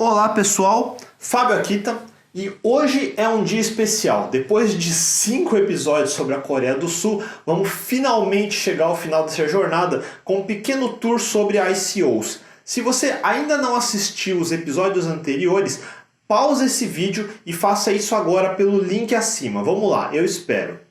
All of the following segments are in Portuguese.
Olá pessoal, Fábio Akita, e hoje é um dia especial. Depois de 5 episódios sobre a Coreia do Sul, vamos finalmente chegar ao final dessa jornada com um pequeno tour sobre ICOs. Se você ainda não assistiu os episódios anteriores, pause esse vídeo e faça isso agora pelo link acima. Vamos lá, eu espero.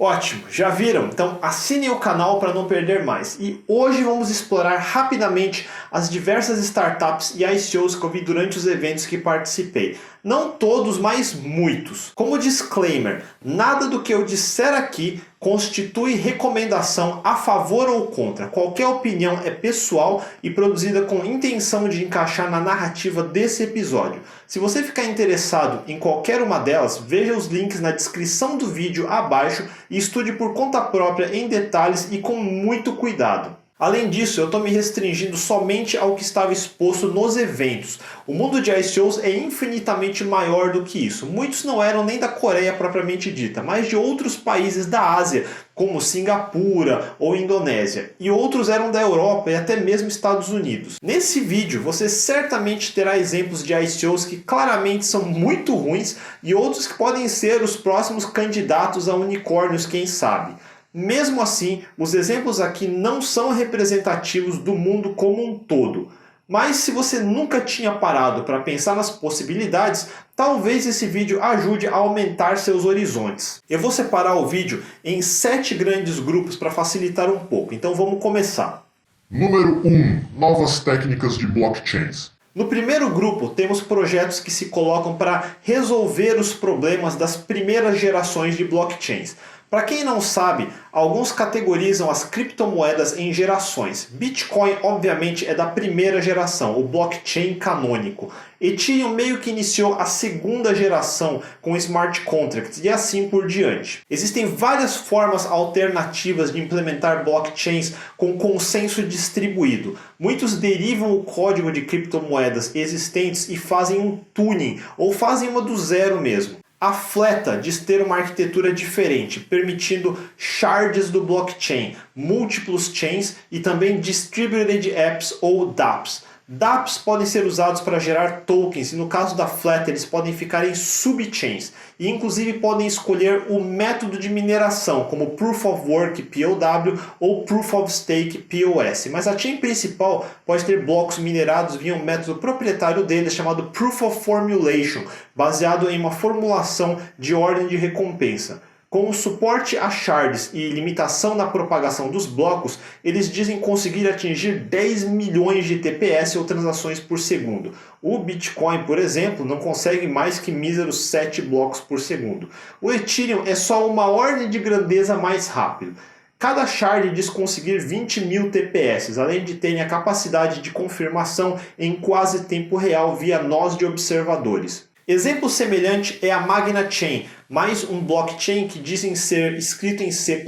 Ótimo, já viram? Então assinem o canal para não perder mais. E hoje vamos explorar rapidamente as diversas startups e ICOs que eu vi durante os eventos que participei. Não todos, mas muitos. Como disclaimer, nada do que eu disser aqui constitui recomendação a favor ou contra. Qualquer opinião é pessoal e produzida com intenção de encaixar na narrativa desse episódio. Se você ficar interessado em qualquer uma delas, veja os links na descrição do vídeo abaixo e estude por conta própria em detalhes e com muito cuidado. Além disso, eu estou me restringindo somente ao que estava exposto nos eventos. O mundo de ICOs é infinitamente maior do que isso. Muitos não eram nem da Coreia propriamente dita, mas de outros países da Ásia, como Singapura ou Indonésia. E outros eram da Europa e até mesmo Estados Unidos. Nesse vídeo, você certamente terá exemplos de ICOs que claramente são muito ruins e outros que podem ser os próximos candidatos a unicórnios, quem sabe. Mesmo assim, os exemplos aqui não são representativos do mundo como um todo. Mas se você nunca tinha parado para pensar nas possibilidades, talvez esse vídeo ajude a aumentar seus horizontes. Eu vou separar o vídeo em 7 grandes grupos para facilitar um pouco, então vamos começar. Número 1. Novas técnicas de blockchains. No primeiro grupo, temos projetos que se colocam para resolver os problemas das primeiras gerações de blockchains. Para quem não sabe, alguns categorizam as criptomoedas em gerações. Bitcoin, obviamente, é da primeira geração, o blockchain canônico. Ethereum meio que iniciou a segunda geração com smart contracts e assim por diante. Existem várias formas alternativas de implementar blockchains com consenso distribuído. Muitos derivam o código de criptomoedas existentes e fazem um tuning, ou fazem uma do zero mesmo. A Fleta diz ter uma arquitetura diferente, permitindo shards do blockchain, múltiplos chains e também distributed apps ou dApps. dApps podem ser usados para gerar tokens e no caso da Fleta eles podem ficar em subchains e inclusive podem escolher o método de mineração como Proof of Work POW ou Proof of Stake POS, mas a chain principal pode ter blocos minerados via um método proprietário deles chamado Proof of Formulation, baseado em uma formulação de ordem de recompensa. Com o suporte a shards e limitação na propagação dos blocos, eles dizem conseguir atingir 10 milhões de TPS ou transações por segundo. O Bitcoin, por exemplo, não consegue mais que míseros 7 blocos por segundo. O Ethereum é só uma ordem de grandeza mais rápido. Cada shard diz conseguir 20 mil TPS, além de terem a capacidade de confirmação em quase tempo real via nós de observadores. Exemplo semelhante é a Magna Chain, mais um blockchain que dizem ser escrito em C++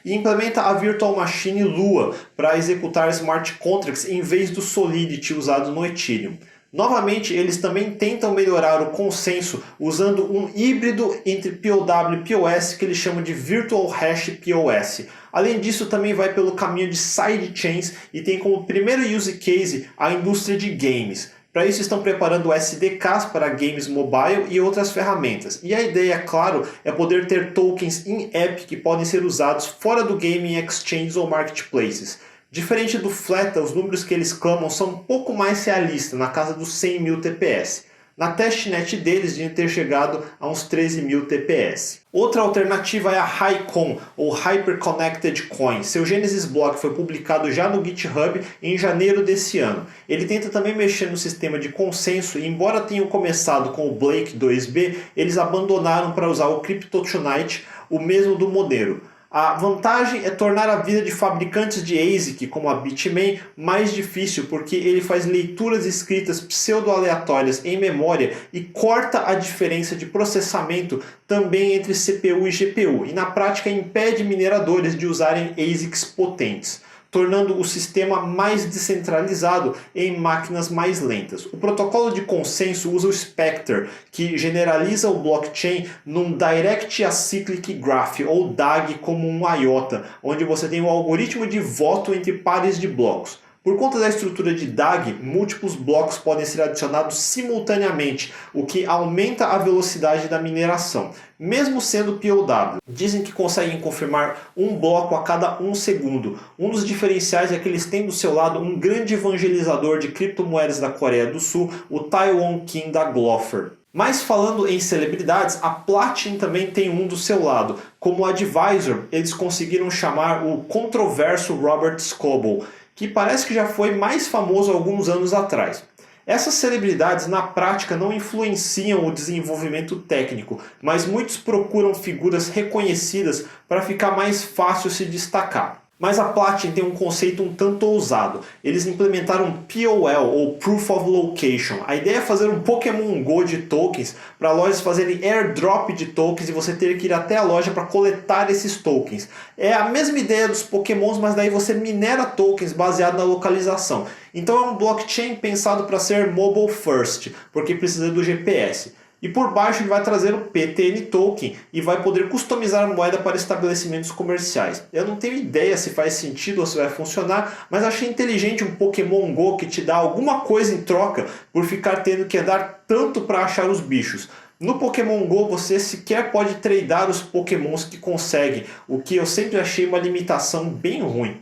e implementa a Virtual Machine Lua para executar smart contracts em vez do Solidity usado no Ethereum. Novamente, eles também tentam melhorar o consenso usando um híbrido entre POW e POS que eles chamam de Virtual Hash POS. Além disso, também vai pelo caminho de sidechains e tem como primeiro use case a indústria de games. Para isso estão preparando SDKs para games mobile e outras ferramentas. E a ideia, claro, é poder ter tokens in-app que podem ser usados fora do game em exchanges ou marketplaces. Diferente do Fleta, os números que eles clamam são um pouco mais realistas, na casa dos 100 mil TPS. Na testnet deles, de ter chegado a uns 13 mil TPS. Outra alternativa é a HiCon, ou Hyper-Connected Coin. Seu Genesis Block foi publicado já no GitHub em janeiro desse ano. Ele tenta também mexer no sistema de consenso e, embora tenham começado com o Blake 2B, eles abandonaram para usar o Crypto2Night, o mesmo do Monero. A vantagem é tornar a vida de fabricantes de ASIC, como a Bitmain, mais difícil porque ele faz leituras escritas pseudo-aleatórias em memória e corta a diferença de processamento também entre CPU e GPU, e na prática impede mineradores de usarem ASICs potentes. tornando o sistema mais descentralizado em máquinas mais lentas. O protocolo de consenso usa o Spectre, que generaliza o blockchain num Direct Acyclic Graph, ou DAG, como um IOTA, onde você tem um algoritmo de voto entre pares de blocos. Por conta da estrutura de DAG, múltiplos blocos podem ser adicionados simultaneamente, o que aumenta a velocidade da mineração, mesmo sendo POW. Dizem que conseguem confirmar um bloco a cada 1 segundo. Um dos diferenciais é que eles têm do seu lado um grande evangelizador de criptomoedas da Coreia do Sul, o Taiwan King da Gloffer. Mas falando em celebridades, a Platin também tem um do seu lado. Como advisor, eles conseguiram chamar o controverso Robert Scoble, que parece que já foi mais famoso alguns anos atrás. Essas celebridades na prática não influenciam o desenvolvimento técnico, mas muitos procuram figuras reconhecidas para ficar mais fácil se destacar. Mas a Platin tem um conceito um tanto ousado. Eles implementaram POL, ou Proof of Location. A ideia é fazer um Pokémon Go de tokens para lojas fazerem airdrop de tokens e você ter que ir até a loja para coletar esses tokens. É a mesma ideia dos Pokémons, mas daí você minera tokens baseado na localização. Então é um blockchain pensado para ser mobile first, porque precisa do GPS. E por baixo ele vai trazer o PTN Token e vai poder customizar a moeda para estabelecimentos comerciais. Eu não tenho ideia se faz sentido ou se vai funcionar, mas achei inteligente um Pokémon Go que te dá alguma coisa em troca por ficar tendo que andar tanto para achar os bichos. No Pokémon Go você sequer pode tradear os Pokémons que consegue, o que eu sempre achei uma limitação bem ruim.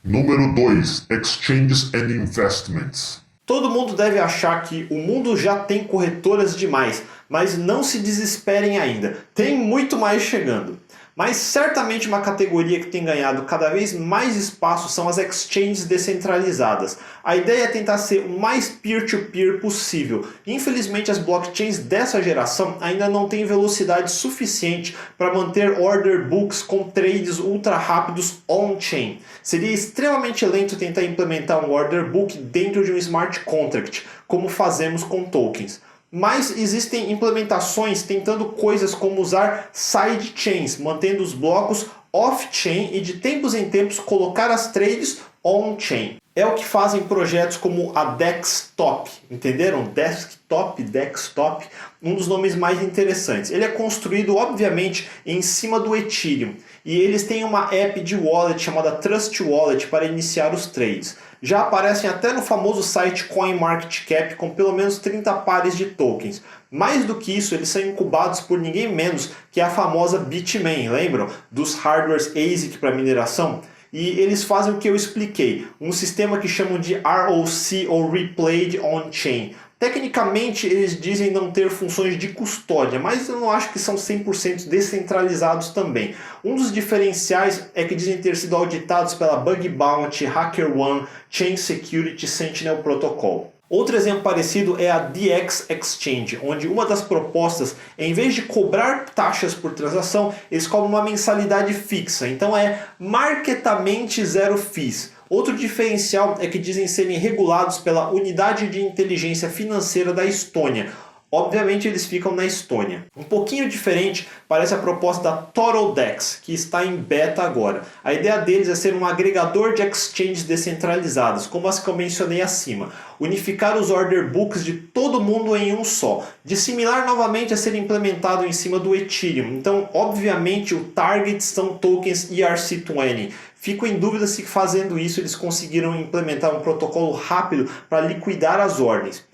Número 2. Exchanges and Investments. Todo mundo deve achar que o mundo já tem corretoras demais, mas não se desesperem ainda, tem muito mais chegando. Mas certamente uma categoria que tem ganhado cada vez mais espaço são as exchanges descentralizadas. A ideia é tentar ser o mais peer-to-peer possível. Infelizmente as blockchains dessa geração ainda não têm velocidade suficiente para manter order books com trades ultra rápidos on-chain. Seria extremamente lento tentar implementar um order book dentro de um smart contract, como fazemos com tokens. Mas existem implementações tentando coisas como usar sidechains, mantendo os blocos off-chain e de tempos em tempos colocar as trades on-chain. É o que fazem projetos como a Dextop, entenderam? Dextop, um dos nomes mais interessantes. Ele é construído, obviamente, em cima do Ethereum. E eles têm uma app de wallet chamada Trust Wallet para iniciar os trades. Já aparecem até no famoso site CoinMarketCap com pelo menos 30 pares de tokens. Mais do que isso, eles são incubados por ninguém menos que a famosa Bitmain, lembram? Dos hardwares ASIC para mineração. E eles fazem o que eu expliquei, um sistema que chamam de ROC, ou Replayed On-Chain. Tecnicamente eles dizem não ter funções de custódia, mas eu não acho que são 100% descentralizados também. Um dos diferenciais é que dizem ter sido auditados pela Bug Bounty, HackerOne, Chain Security e Sentinel Protocol. Outro exemplo parecido é a DX Exchange, onde uma das propostas, em vez de cobrar taxas por transação, eles cobram uma mensalidade fixa, então é marketamente zero fees. Outro diferencial é que dizem serem regulados pela Unidade de Inteligência Financeira da Estônia. Obviamente eles ficam na Estônia. Um pouquinho diferente parece a proposta da TotalDex, que está em beta agora. A ideia deles é ser um agregador de exchanges descentralizadas, como as que eu mencionei acima. Unificar os order books de todo mundo em um só. Dissimilar novamente a ser implementado em cima do Ethereum. Então, obviamente, o target são tokens ERC20. Fico em dúvida se fazendo isso eles conseguiram implementar um protocolo rápido para liquidar as ordens.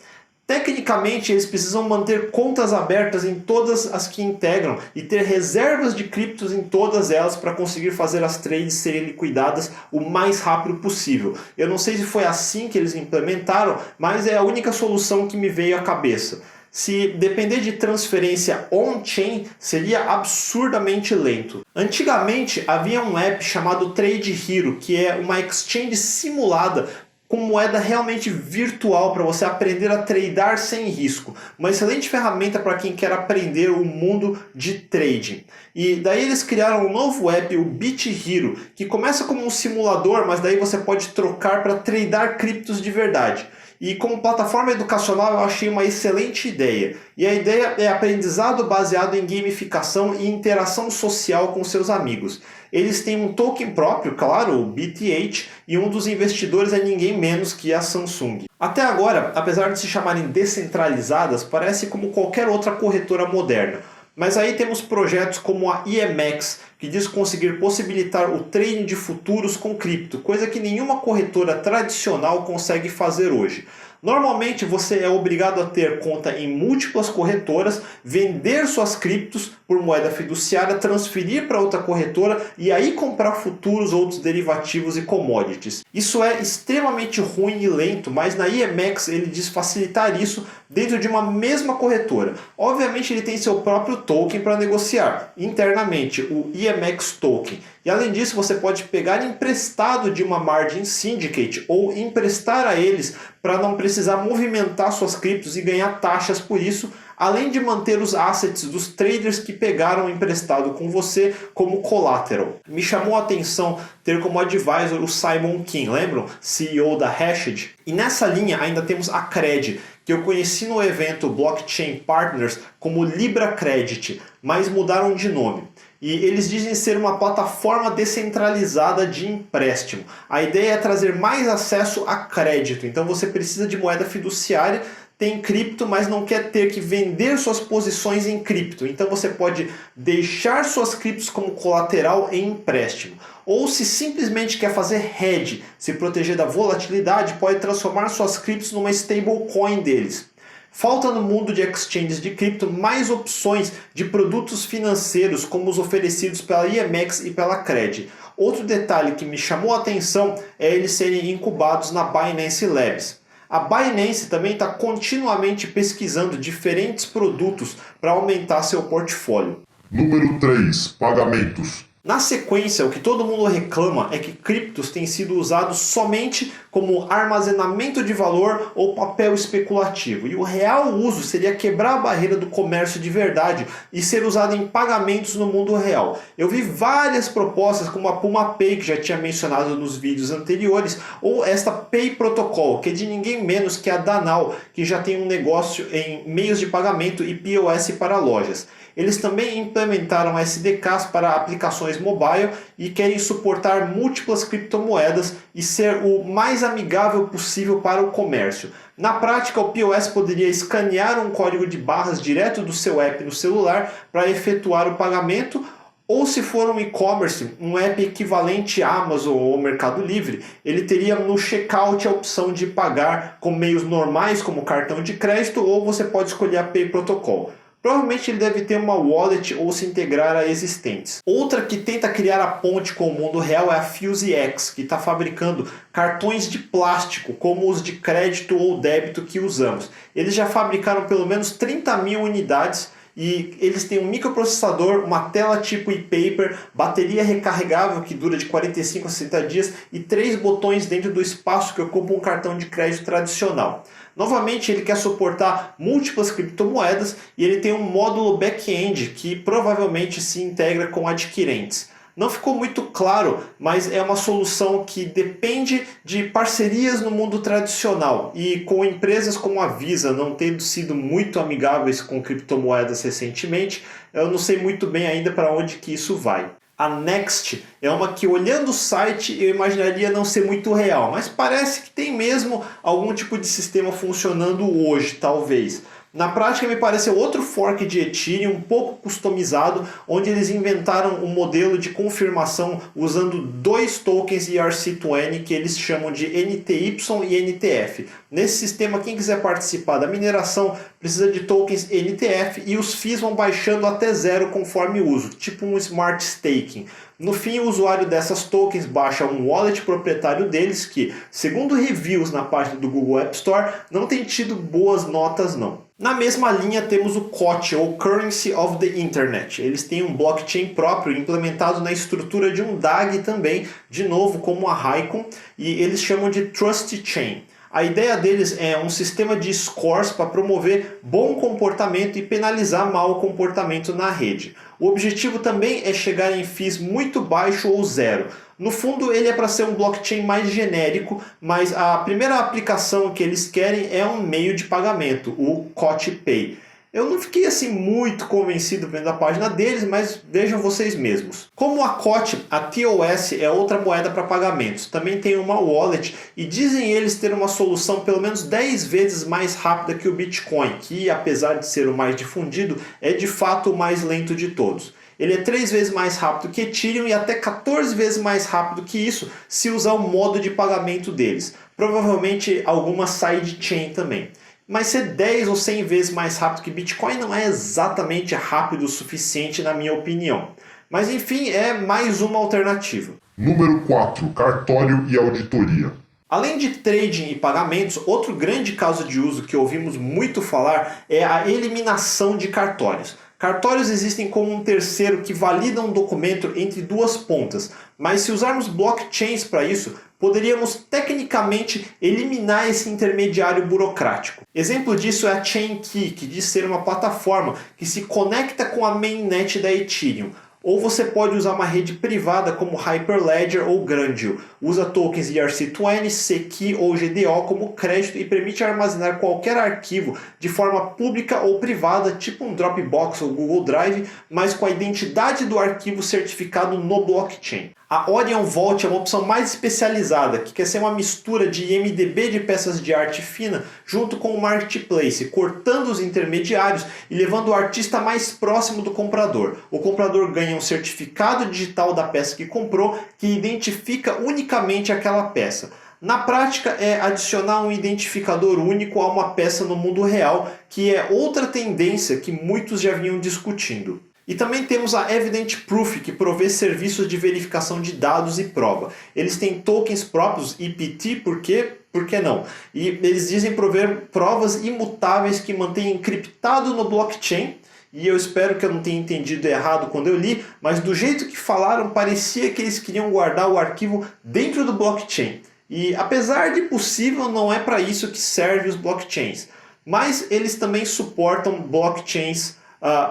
Tecnicamente, eles precisam manter contas abertas em todas as que integram e ter reservas de criptos em todas elas para conseguir fazer as trades serem liquidadas o mais rápido possível. Eu não sei se foi assim que eles implementaram, mas é a única solução que me veio à cabeça. Se depender de transferência on-chain, seria absurdamente lento. Antigamente, havia um app chamado Trade Hero, que é uma exchange simulada com moeda realmente virtual para você aprender a tradear sem risco. Uma excelente ferramenta para quem quer aprender o mundo de trading. E daí eles criaram um novo app, o BitHero, que começa como um simulador, mas daí você pode trocar para tradear criptos de verdade. E como plataforma educacional eu achei uma excelente ideia. E a ideia é aprendizado baseado em gamificação e interação social com seus amigos. Eles têm um token próprio, claro, o BTH, e um dos investidores é ninguém menos que a Samsung. Até agora, apesar de se chamarem descentralizadas, parece como qualquer outra corretora moderna. Mas aí temos projetos como a EMX, que diz conseguir possibilitar o trading de futuros com cripto, coisa que nenhuma corretora tradicional consegue fazer hoje. Normalmente você é obrigado a ter conta em múltiplas corretoras, vender suas criptos por moeda fiduciária, transferir para outra corretora e aí comprar futuros, outros derivativos e commodities. Isso é extremamente ruim e lento, mas na EMX ele diz facilitar isso dentro de uma mesma corretora. Obviamente ele tem seu próprio token para negociar internamente, o EMX Token. E além disso você pode pegar emprestado de uma margin syndicate ou emprestar a eles para não precisar movimentar suas criptos e ganhar taxas por isso, além de manter os assets dos traders que pegaram emprestado com você como collateral. Me chamou a atenção ter como advisor o Simon King, lembram? CEO da Hashed. E nessa linha ainda temos a Cred, que eu conheci no evento Blockchain Partners como Libra Credit, mas mudaram de nome. E eles dizem ser uma plataforma descentralizada de empréstimo. A ideia é trazer mais acesso a crédito. Então você precisa de moeda fiduciária, tem cripto, mas não quer ter que vender suas posições em cripto. Então você pode deixar suas criptos como colateral em empréstimo. Ou se simplesmente quer fazer hedge, se proteger da volatilidade, pode transformar suas criptos numa stablecoin deles. Falta no mundo de exchanges de cripto mais opções de produtos financeiros como os oferecidos pela EMX e pela Cred. Outro detalhe que me chamou a atenção é eles serem incubados na Binance Labs. A Binance também está continuamente pesquisando diferentes produtos para aumentar seu portfólio. Número 3. Pagamentos. Na sequência, o que todo mundo reclama é que criptos têm sido usados somente como armazenamento de valor ou papel especulativo. E o real uso seria quebrar a barreira do comércio de verdade e ser usado em pagamentos no mundo real. Eu vi várias propostas como a PumaPay, que já tinha mencionado nos vídeos anteriores, ou esta Pay Protocol, que é de ninguém menos que a Danal, que já tem um negócio em meios de pagamento e POS para lojas. Eles também implementaram SDKs para aplicações mobile e querem suportar múltiplas criptomoedas e ser o mais amigável possível para o comércio. Na prática, o POS poderia escanear um código de barras direto do seu app no celular para efetuar o pagamento, ou se for um e-commerce, um app equivalente à Amazon ou Mercado Livre, ele teria no checkout a opção de pagar com meios normais como cartão de crédito, ou você pode escolher a Pay Protocol. Provavelmente ele deve ter uma wallet ou se integrar a existentes. Outra que tenta criar a ponte com o mundo real é a FuseX, que está fabricando cartões de plástico, como os de crédito ou débito que usamos. Eles já fabricaram pelo menos 30 mil unidades e eles têm um microprocessador, uma tela tipo e-paper, bateria recarregável que dura de 45 a 60 dias e 3 botões dentro do espaço que ocupa um cartão de crédito tradicional. Novamente, ele quer suportar múltiplas criptomoedas e ele tem um módulo back-end que provavelmente se integra com adquirentes. Não ficou muito claro, mas é uma solução que depende de parcerias no mundo tradicional e com empresas como a Visa não tendo sido muito amigáveis com criptomoedas recentemente, eu não sei muito bem ainda para onde que isso vai. A Next é uma que, olhando o site, eu imaginaria não ser muito real, mas parece que tem mesmo algum tipo de sistema funcionando hoje, talvez. Na prática me pareceu outro fork de Ethereum, um pouco customizado, onde eles inventaram um modelo de confirmação usando 2 tokens ERC20 que eles chamam de NTY e NTF. Nesse sistema, quem quiser participar da mineração precisa de tokens NTF e os FIIs vão baixando até 0 conforme o uso, tipo um Smart Staking. No fim, o usuário dessas tokens baixa um wallet proprietário deles que, segundo reviews na página do Google App Store, não tem tido boas notas não. Na mesma linha temos o COT, ou Currency of the Internet. Eles têm um blockchain próprio implementado na estrutura de um DAG também, de novo como a Raikon, e eles chamam de Trust Chain. A ideia deles é um sistema de scores para promover bom comportamento e penalizar mau comportamento na rede. O objetivo também é chegar em FIIs muito baixo ou zero. No fundo, ele é para ser um blockchain mais genérico, mas a primeira aplicação que eles querem é um meio de pagamento, o COT-Pay. Eu não fiquei assim muito convencido vendo a página deles, mas vejam vocês mesmos. Como a COT, a TOS é outra moeda para pagamentos. Também tem uma wallet e dizem eles ter uma solução pelo menos 10 vezes mais rápida que o Bitcoin, que apesar de ser o mais difundido, é de fato o mais lento de todos. Ele é 3 vezes mais rápido que Ethereum e até 14 vezes mais rápido que isso se usar o modo de pagamento deles. Provavelmente alguma sidechain também. Mas ser 10 ou 100 vezes mais rápido que Bitcoin não é exatamente rápido o suficiente na minha opinião. Mas enfim, é mais uma alternativa. Número 4. Cartório e auditoria. Além de trading e pagamentos, outro grande caso de uso que ouvimos muito falar é a eliminação de cartórios. Cartórios existem como um terceiro que valida um documento entre duas pontas, mas se usarmos blockchains para isso, poderíamos tecnicamente eliminar esse intermediário burocrático. Exemplo disso é a ChainKey, que diz ser uma plataforma que se conecta com a mainnet da Ethereum. Ou você pode usar uma rede privada como Hyperledger ou Grandil. Usa tokens ERC20, SEKI ou GDO como crédito e permite armazenar qualquer arquivo de forma pública ou privada, tipo um Dropbox ou Google Drive, mas com a identidade do arquivo certificado no blockchain. A Orion Vault é uma opção mais especializada, que quer ser uma mistura de IMDb de peças de arte fina junto com o marketplace, cortando os intermediários e levando o artista mais próximo do comprador. O comprador ganha um certificado digital da peça que comprou, que identifica unicamente aquela peça. Na prática, é adicionar um identificador único a uma peça no mundo real, que é outra tendência que muitos já vinham discutindo. E também temos a Evident Proof, que provê serviços de verificação de dados e prova. Eles têm tokens próprios, EPT, por que não? E eles dizem prover provas imutáveis que mantêm encriptado no blockchain. E eu espero que eu não tenha entendido errado quando eu li, mas do jeito que falaram, parecia que eles queriam guardar o arquivo dentro do blockchain. E apesar de possível, não é para isso que servem os blockchains. Mas eles também suportam blockchains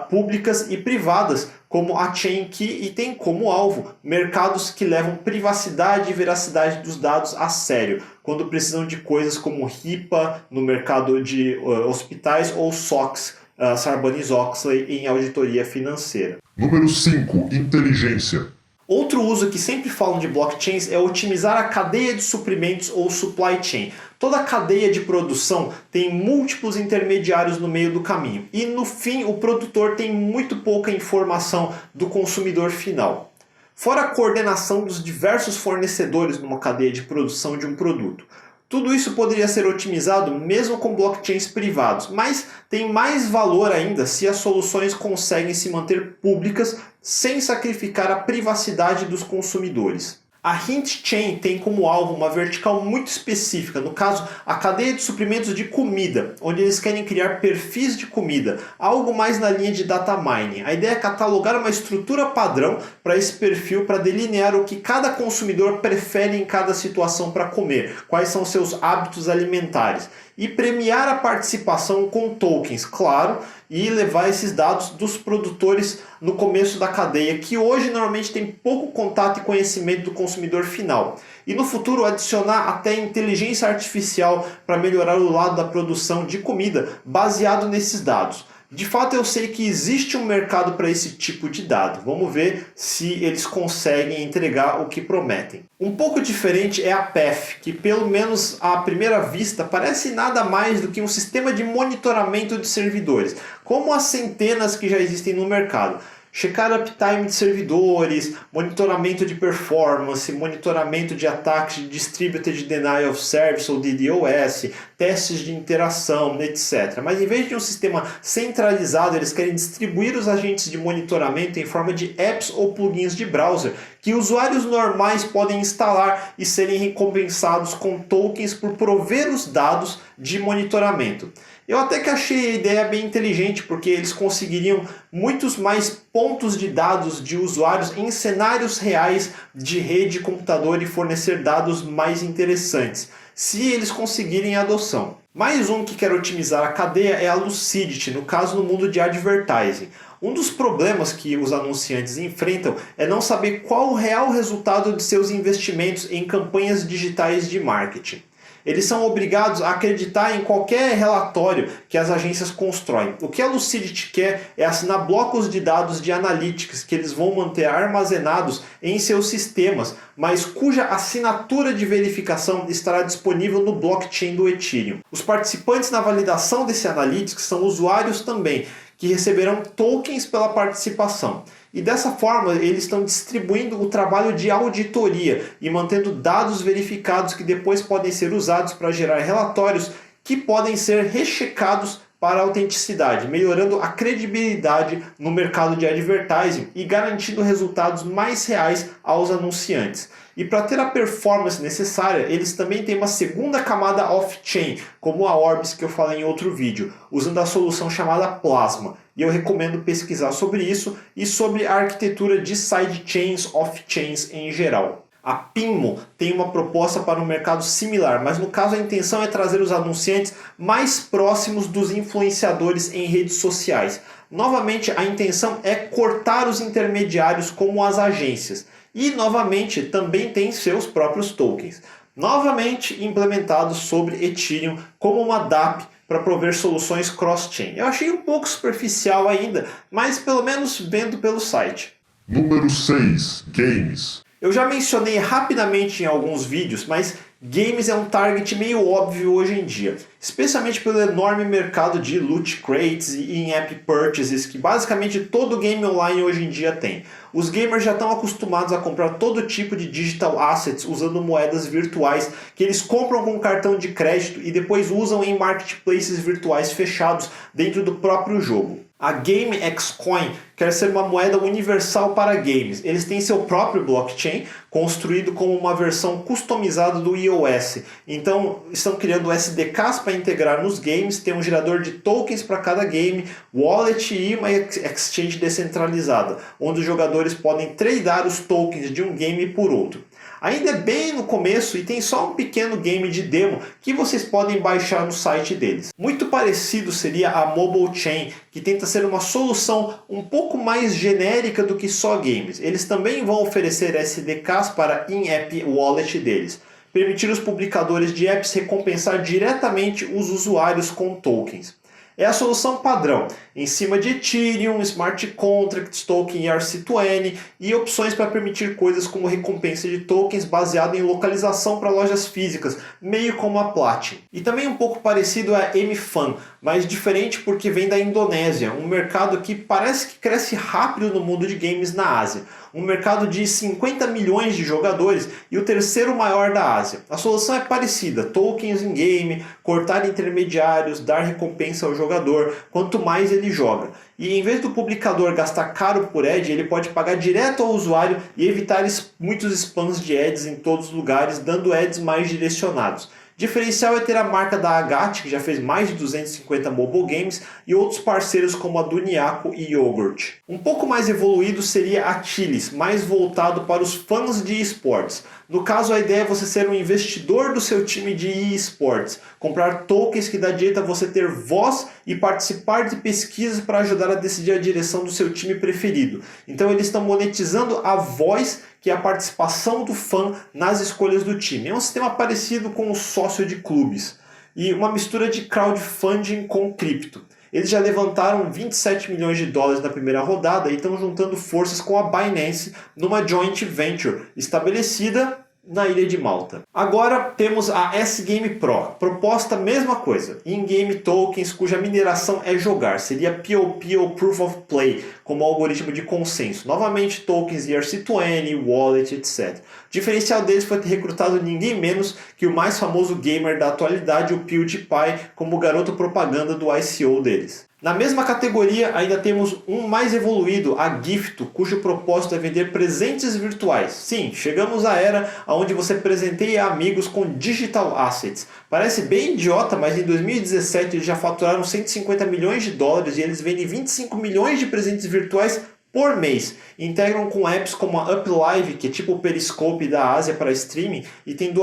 públicas e privadas, como a ChainKey, e tem como alvo mercados que levam privacidade e veracidade dos dados a sério, quando precisam de coisas como HIPAA no mercado de hospitais ou SOX, Sarbanes-Oxley em auditoria financeira. Número 5. Inteligência. Outro uso que sempre falam de blockchains é otimizar a cadeia de suprimentos ou supply chain. Toda a cadeia de produção tem múltiplos intermediários no meio do caminho e no fim o produtor tem muito pouca informação do consumidor final. Fora a coordenação dos diversos fornecedores numa cadeia de produção de um produto. Tudo isso poderia ser otimizado mesmo com blockchains privados, mas tem mais valor ainda se as soluções conseguem se manter públicas sem sacrificar a privacidade dos consumidores. A Hint Chain tem como alvo uma vertical muito específica, no caso, a cadeia de suprimentos de comida, onde eles querem criar perfis de comida, algo mais na linha de data mining. A ideia é catalogar uma estrutura padrão para esse perfil para delinear o que cada consumidor prefere em cada situação para comer, quais são seus hábitos alimentares. E premiar a participação com tokens, claro, e levar esses dados dos produtores no começo da cadeia, que hoje normalmente tem pouco contato e conhecimento do consumidor final. E no futuro adicionar até inteligência artificial para melhorar o lado da produção de comida baseado nesses dados. De fato, eu sei que existe um mercado para esse tipo de dado. Vamos ver se eles conseguem entregar o que prometem. Um pouco diferente é a PEF, que pelo menos à primeira vista parece nada mais do que um sistema de monitoramento de servidores, como as centenas que já existem no mercado. Checar uptime de servidores, monitoramento de performance, monitoramento de ataques de Distributed Denial of Service ou DDoS, testes de interação, etc. Mas em vez de um sistema centralizado, eles querem distribuir os agentes de monitoramento em forma de apps ou plugins de browser, que usuários normais podem instalar e serem recompensados com tokens por prover os dados de monitoramento. Eu até que achei a ideia bem inteligente, porque eles conseguiriam muitos mais pontos de dados de usuários em cenários reais de rede, computador e fornecer dados mais interessantes, se eles conseguirem a adoção. Mais um que quer otimizar a cadeia é a Lucidity, no caso no mundo de advertising. Um dos problemas que os anunciantes enfrentam é não saber qual o real resultado de seus investimentos em campanhas digitais de marketing. Eles são obrigados a acreditar em qualquer relatório que as agências constroem. O que a Lucidity quer é assinar blocos de dados de analytics que eles vão manter armazenados em seus sistemas, mas cuja assinatura de verificação estará disponível no blockchain do Ethereum. Os participantes na validação desse analytics são usuários também, que receberão tokens pela participação. E dessa forma eles estão distribuindo o trabalho de auditoria e mantendo dados verificados que depois podem ser usados para gerar relatórios que podem ser rechecados para a autenticidade, melhorando a credibilidade no mercado de advertising e garantindo resultados mais reais aos anunciantes. E para ter a performance necessária, eles também têm uma segunda camada off-chain, como a Orbis que eu falei em outro vídeo, usando a solução chamada Plasma. E eu recomendo pesquisar sobre isso e sobre a arquitetura de sidechains, off-chains em geral. A Pinmo tem uma proposta para um mercado similar, mas no caso a intenção é trazer os anunciantes mais próximos dos influenciadores em redes sociais. Novamente, a intenção é cortar os intermediários como as agências. E novamente também tem seus próprios tokens. Novamente implementados sobre Ethereum como uma DApp para prover soluções cross-chain. Eu achei um pouco superficial ainda, mas pelo menos vendo pelo site. Número 6. Games. Eu já mencionei rapidamente em alguns vídeos, mas games é um target meio óbvio hoje em dia, especialmente pelo enorme mercado de loot crates e in-app purchases que basicamente todo game online hoje em dia tem. Os gamers já estão acostumados a comprar todo tipo de digital assets usando moedas virtuais que eles compram com cartão de crédito e depois usam em marketplaces virtuais fechados dentro do próprio jogo. A GameXCoin quer ser uma moeda universal para games. Eles têm seu próprio blockchain, construído como uma versão customizada do iOS. Então, estão criando SDKs para integrar nos games, tem um gerador de tokens para cada game, wallet e uma exchange descentralizada, onde os jogadores podem tradear os tokens de um game por outro. Ainda é bem no começo e tem só um pequeno game de demo que vocês podem baixar no site deles. Muito parecido seria a Mobile Chain, que tenta ser uma solução um pouco mais genérica do que só games. Eles também vão oferecer SDKs para in-app wallet deles, permitir os publicadores de apps recompensar diretamente os usuários com tokens. É a solução padrão, em cima de Ethereum, Smart Contracts, Token ERC20 e opções para permitir coisas como recompensa de tokens baseado em localização para lojas físicas, meio como a Platin. E também um pouco parecido a MFAN, mas diferente porque vem da Indonésia, um mercado que parece que cresce rápido no mundo de games na Ásia. Um mercado de 50 milhões de jogadores e o terceiro maior da Ásia. A solução é parecida, tokens em game, cortar intermediários, dar recompensa ao jogador, quanto mais ele joga. E em vez do publicador gastar caro por ad, ele pode pagar direto ao usuário e evitar muitos spams de ads em todos os lugares, dando ads mais direcionados. Diferencial é ter a marca da Agate, que já fez mais de 250 mobile games, e outros parceiros como a Duniaco e Yogurt. Um pouco mais evoluído seria a Chilis, mais voltado para os fãs de esportes. No caso, a ideia é você ser um investidor do seu time de esportes, comprar tokens que dá direito a você ter voz e participar de pesquisas para ajudar a decidir a direção do seu time preferido. Então eles estão monetizando a voz, que é a participação do fã nas escolhas do time. É um sistema parecido com o sócio de clubes e uma mistura de crowdfunding com cripto. Eles já levantaram 27 milhões de dólares na primeira rodada e estão juntando forças com a Binance numa joint venture estabelecida na ilha de Malta. Agora temos a S-Game Pro, proposta mesma coisa, in-game tokens cuja mineração é jogar, seria POP ou Proof of Play, como algoritmo de consenso, novamente tokens ERC20, wallet, etc. O diferencial deles foi ter recrutado ninguém menos que o mais famoso gamer da atualidade, o PewDiePie, como garoto propaganda do ICO deles. Na mesma categoria ainda temos um mais evoluído, a Gifto, cujo propósito é vender presentes virtuais. Sim, chegamos à era onde você presenteia amigos com digital assets. Parece bem idiota, mas em 2017 eles já faturaram 150 milhões de dólares e eles vendem 25 milhões de presentes virtuais por mês. Integram com apps como a UpLive, que é tipo o Periscope da Ásia para streaming, e tem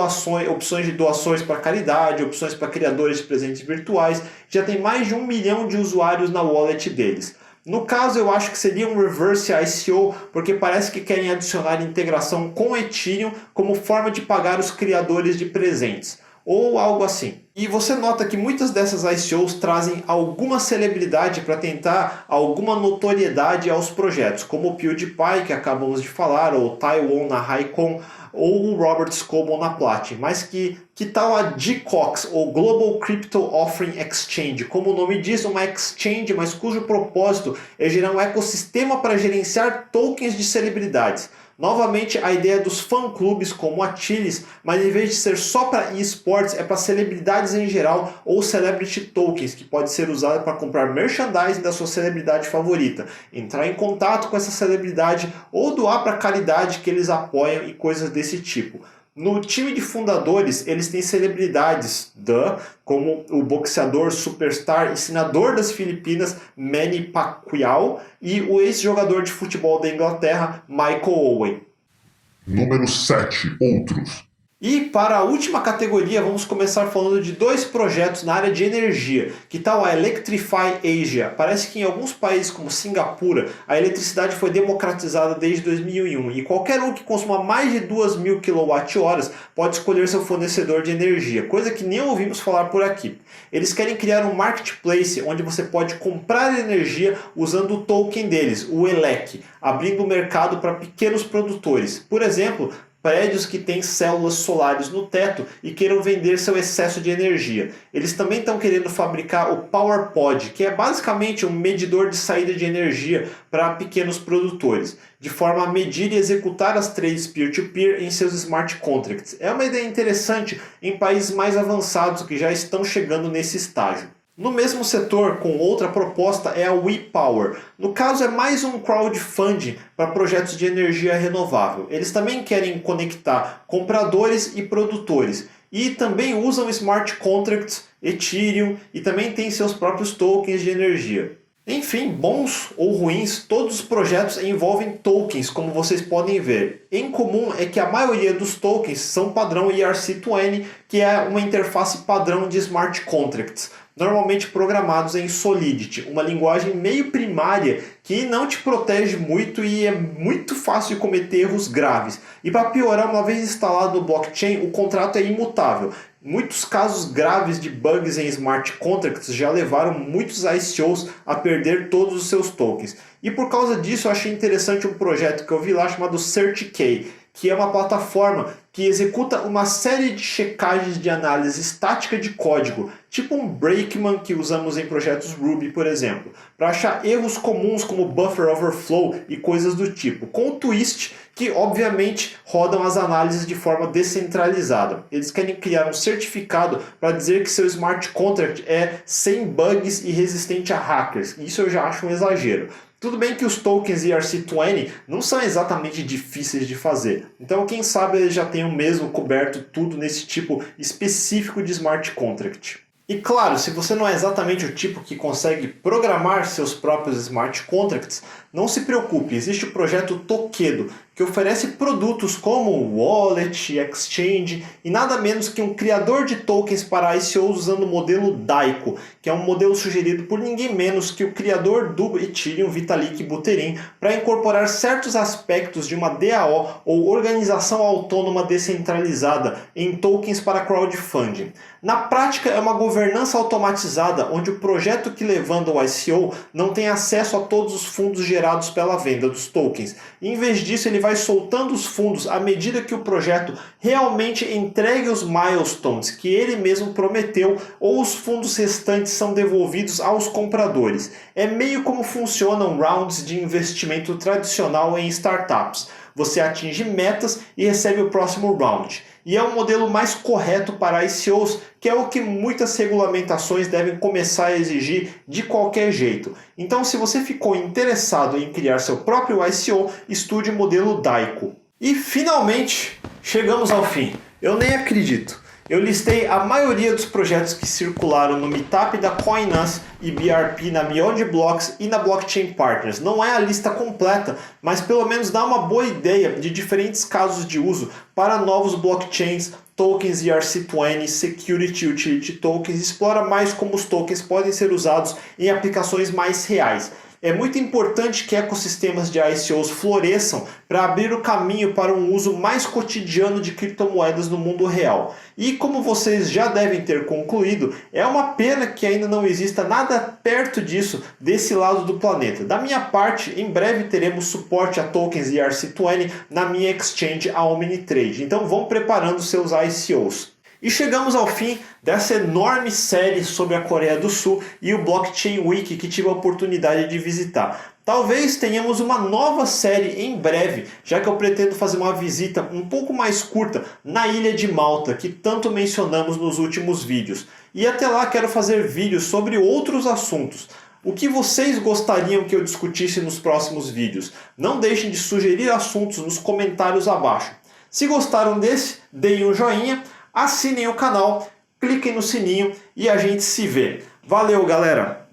opções de doações para caridade, opções para criadores de presentes virtuais. Já tem mais de 1 milhão de usuários na wallet deles. No caso, eu acho que seria um reverse ICO, porque parece que querem adicionar integração com Ethereum como forma de pagar os criadores de presentes, ou algo assim. E você nota que muitas dessas ICOs trazem alguma celebridade para tentar alguma notoriedade aos projetos, como o PewDiePie, que acabamos de falar, ou Taiwan na HiCon, ou o Robert Scoble na Platin, mas que tal a GCOX, ou Global Crypto Offering Exchange? Como o nome diz, uma exchange, mas cujo propósito é gerar um ecossistema para gerenciar tokens de celebridades. Novamente, a ideia dos fã-clubes como a Chiliz, mas em vez de ser só para esportes, é para celebridades em geral ou celebrity tokens, que pode ser usado para comprar merchandising da sua celebridade favorita, entrar em contato com essa celebridade ou doar para caridade que eles apoiam e coisas desse tipo. No time de fundadores, eles têm celebridades, como o boxeador superstar e senador das Filipinas, Manny Pacquiao, e o ex-jogador de futebol da Inglaterra, Michael Owen. Número 7. Outros. E para a última categoria, vamos começar falando de dois projetos na área de energia. Que tal a Electrify Asia? Parece que em alguns países como Singapura, a eletricidade foi democratizada desde 2001 e qualquer um que consuma mais de 2.000 kWh pode escolher seu fornecedor de energia, coisa que nem ouvimos falar por aqui. Eles querem criar um marketplace onde você pode comprar energia usando o token deles, o ELEC, abrindo o mercado para pequenos produtores. Por exemplo, prédios que têm células solares no teto e queiram vender seu excesso de energia. Eles também estão querendo fabricar o PowerPod, que é basicamente um medidor de saída de energia para pequenos produtores, de forma a medir e executar as trades peer-to-peer em seus smart contracts. É uma ideia interessante em países mais avançados que já estão chegando nesse estágio. No mesmo setor, com outra proposta, é a WePower. No caso, é mais um crowdfunding para projetos de energia renovável. Eles também querem conectar compradores e produtores. E também usam smart contracts, Ethereum e também tem seus próprios tokens de energia. Enfim, bons ou ruins, todos os projetos envolvem tokens, como vocês podem ver. Em comum é que a maioria dos tokens são padrão ERC20, que é uma interface padrão de smart contracts, normalmente programados em Solidity, uma linguagem meio primária que não te protege muito e é muito fácil de cometer erros graves. E para piorar, uma vez instalado no blockchain, o contrato é imutável. Muitos casos graves de bugs em smart contracts já levaram muitos ICOs a perder todos os seus tokens. E por causa disso eu achei interessante um projeto que eu vi lá chamado CertiK, que é uma plataforma que executa uma série de checagens de análise estática de código, tipo um Brakeman que usamos em projetos Ruby, por exemplo, para achar erros comuns como buffer overflow e coisas do tipo, com o twist que obviamente rodam as análises de forma descentralizada. Eles querem criar um certificado para dizer que seu smart contract é sem bugs e resistente a hackers. Isso eu já acho um exagero. Tudo bem que os tokens ERC20 não são exatamente difíceis de fazer, então quem sabe eles já tenham mesmo coberto tudo nesse tipo específico de smart contract. E claro, se você não é exatamente o tipo que consegue programar seus próprios smart contracts, não se preocupe, existe o projeto Tokedo, que oferece produtos como wallet, exchange e nada menos que um criador de tokens para ICOs usando o modelo Daico, que é um modelo sugerido por ninguém menos que o criador do Ethereum, Vitalik Buterin, para incorporar certos aspectos de uma DAO ou organização autônoma descentralizada em tokens para crowdfunding. Na prática é uma governança automatizada onde o projeto que levanta o ICO não tem acesso a todos os fundos gerados pela venda dos tokens. Em vez disso, ele vai soltando os fundos à medida que o projeto realmente entregue os milestones que ele mesmo prometeu ou os fundos restantes são devolvidos aos compradores. É meio como funcionam rounds de investimento tradicional em startups. Você atinge metas e recebe o próximo round. E é um modelo mais correto para ICOs, que é o que muitas regulamentações devem começar a exigir de qualquer jeito. Então, se você ficou interessado em criar seu próprio ICO, estude o modelo Daico. E finalmente, chegamos ao fim. Eu nem acredito. Eu listei a maioria dos projetos que circularam no Meetup da Coinance e BRP na Beyond Blocks e na Blockchain Partners. Não é a lista completa, mas pelo menos dá uma boa ideia de diferentes casos de uso para novos blockchains, tokens ERC20, Security Utility Tokens, explora mais como os tokens podem ser usados em aplicações mais reais. É muito importante que ecossistemas de ICOs floresçam para abrir o caminho para um uso mais cotidiano de criptomoedas no mundo real. E como vocês já devem ter concluído, é uma pena que ainda não exista nada perto disso desse lado do planeta. Da minha parte, em breve teremos suporte a tokens ERC20 na minha exchange, a Omnitrade. Então vão preparando seus ICOs. E chegamos ao fim dessa enorme série sobre a Coreia do Sul e o Blockchain Week que tive a oportunidade de visitar. Talvez tenhamos uma nova série em breve, já que eu pretendo fazer uma visita um pouco mais curta na ilha de Malta, que tanto mencionamos nos últimos vídeos. E até lá quero fazer vídeos sobre outros assuntos. O que vocês gostariam que eu discutisse nos próximos vídeos? Não deixem de sugerir assuntos nos comentários abaixo. Se gostaram desse, deem um joinha. Assinem o canal, cliquem no sininho e a gente se vê. Valeu, galera!